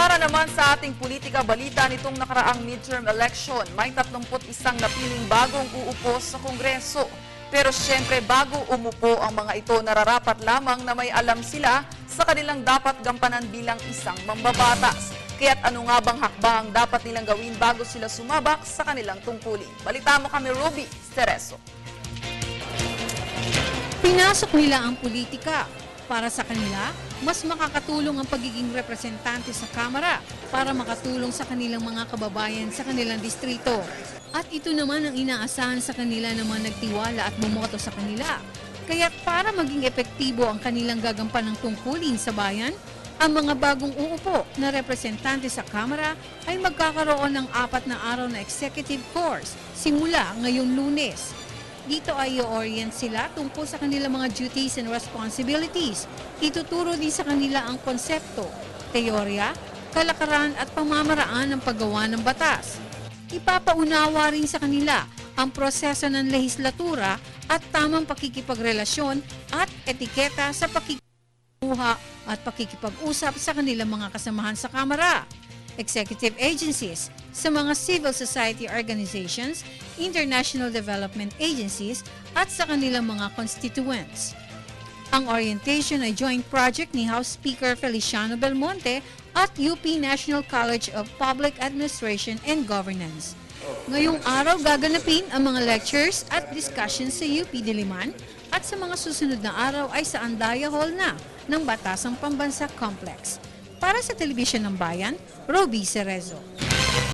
Para naman sa ating politika balita nitong nakaraang midterm election, may 31 napiling bagong uupo sa Kongreso. Pero siyempre bago umupo ang mga ito, nararapat lamang na may alam sila sa kanilang dapat gampanan bilang isang mambabatas. Kaya't ano nga bang hakbang dapat nilang gawin bago sila sumabak sa kanilang tungkulin? Balita mo kami, Ruby Stereso. Pinasok nila ang politika. Para sa kanila, mas makakatulong ang pagiging representante sa Kamara para makatulong sa kanilang mga kababayan sa kanilang distrito. At ito naman ang inaasahan sa kanila ng mga nagtiwala at bumoto sa kanila. Kaya't para maging epektibo ang kanilang gagampanang tungkulin sa bayan, ang mga bagong uupo na representante sa Kamara ay magkakaroon ng 4 na araw na executive course simula ngayong Lunes. Dito ay i-orient sila tungkol sa kanilang mga duties and responsibilities. Ituturo din sa kanila ang konsepto, teorya, kalakaran at pamamaraan ng paggawa ng batas. Ipapaunawa rin sa kanila ang proseso ng lehislatura at tamang pakikipagrelasyon at etiketa sa pakikikuha at pakikipag-usap sa kanilang mga kasamahan sa Kamara, executive agencies, sa mga civil society organizations, international development agencies at sa kanilang mga constituents. Ang orientation ay joint project ni House Speaker Feliciano Belmonte at UP National College of Public Administration and Governance. Ngayong araw gaganapin ang mga lectures at discussions sa UP Diliman at sa mga susunod na araw ay sa Andaya Hall na ng Batasang Pambansa Complex. Para sa Telebisyon ng Bayan, Roby Cerezo.